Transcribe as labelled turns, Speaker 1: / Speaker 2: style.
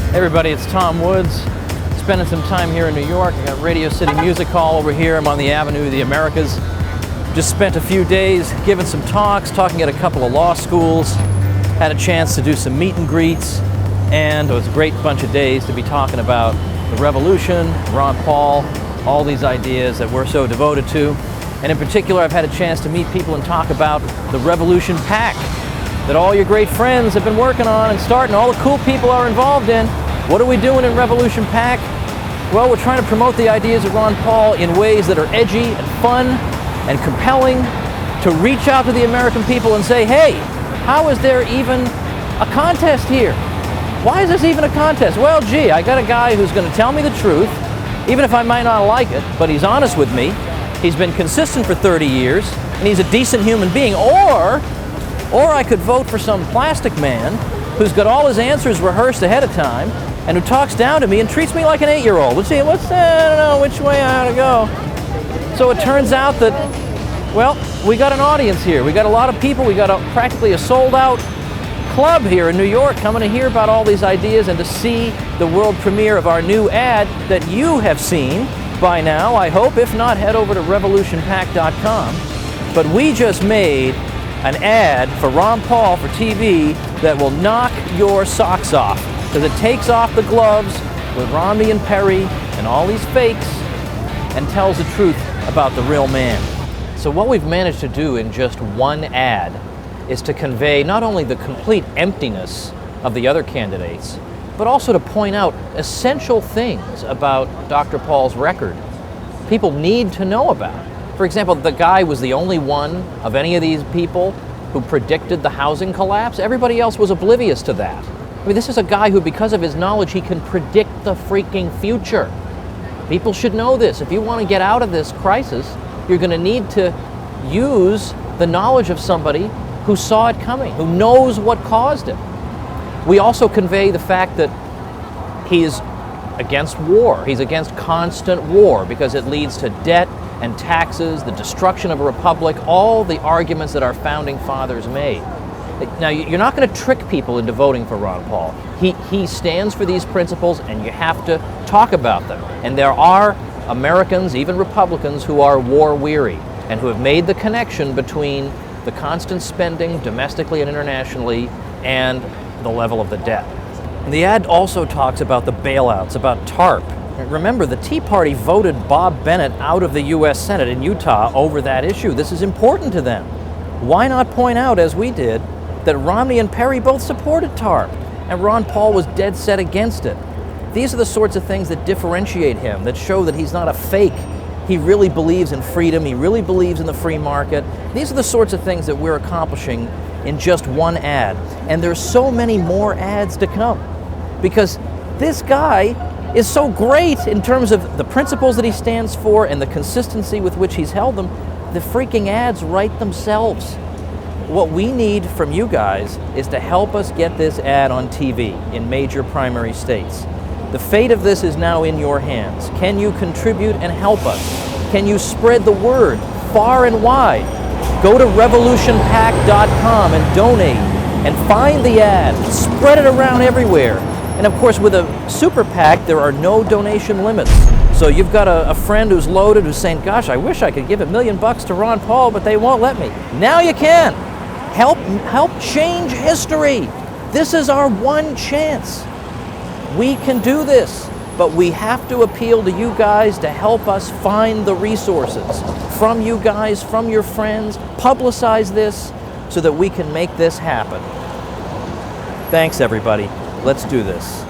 Speaker 1: Hey everybody, it's Tom Woods. Spending some time here in New York. I got Radio City Music Hall over here. I'm on the Avenue of the Americas. Just spent a few days giving some talks, talking at a couple of law schools. Had a chance to do some meet and greets, and it was a great bunch of days to be talking about the revolution, Ron Paul, all these ideas that we're so devoted to. And in particular, I've had a chance to meet people and talk about the Revolution PAC that all your great friends have been working on and starting. All the cool people are involved in. What are we doing in Revolution PAC? Well, we're trying to promote the ideas of Ron Paul in ways that are edgy and fun and compelling, to reach out to the American people and say, hey, how is there even a contest here? Why is this even a contest? Well, gee, I got a guy who's going to tell me the truth, even if I might not like it, but he's honest with me. He's been consistent for 30 years, and he's a decent human being. Or I could vote for some plastic man who's got all his answers rehearsed ahead of time and who talks down to me and treats me like an 8-year-old. Let's see, I don't know which way I ought to go. So it turns out that, well, we got an audience here. We got a lot of people. We got practically a sold-out club here in New York coming to hear about all these ideas and to see the world premiere of our new ad that you have seen by now, I hope. If not, head over to revolutionpac.com. But we just made an ad for Ron Paul for TV that will knock your socks off, because it takes off the gloves with Romney and Perry and all these fakes and tells the truth about the real man. So what we've managed to do in just one ad is to convey not only the complete emptiness of the other candidates, but also to point out essential things about Dr. Paul's record people need to know about. For example, the guy was the only one of any of these people who predicted the housing collapse. Everybody else was oblivious to that. I mean, this is a guy who, because of his knowledge, he can predict the freaking future. People should know this. If you want to get out of this crisis, you're going to need to use the knowledge of somebody who saw it coming, who knows what caused it. We also convey the fact that he is against war. He's against constant war because it leads to debt and taxes, the destruction of a republic, all the arguments that our founding fathers made. Now, you're not going to trick people into voting for Ron Paul. He stands for these principles, and you have to talk about them. And there are Americans, even Republicans, who are war-weary and who have made the connection between the constant spending domestically and internationally and the level of the debt. And the ad also talks about the bailouts, about TARP. Remember, the Tea Party voted Bob Bennett out of the U.S. Senate in Utah over that issue. This is important to them. Why not point out, as we did, that Romney and Perry both supported TARP, and Ron Paul was dead set against it? These are the sorts of things that differentiate him, that show that he's not a fake. He really believes in freedom. He really believes in the free market. These are the sorts of things that we're accomplishing in just one ad. And there's so many more ads to come, because this guy is so great in terms of the principles that he stands for and the consistency with which he's held them. The freaking ads write themselves. What we need from you guys is to help us get this ad on TV in major primary states. The fate of this is now in your hands. Can you contribute and help us? Can you spread the word far and wide? Go to revolutionpac.com and donate and find the ad. Spread it around everywhere. And of course, with a super PAC, there are no donation limits. So you've got a friend who's loaded, who's saying, gosh, I wish I could give $1 million to Ron Paul, but they won't let me. Now you can. Help change history. This is our one chance. We can do this, but we have to appeal to you guys to help us find the resources from you guys, from your friends. Publicize this so that we can make this happen. Thanks, everybody. Let's do this.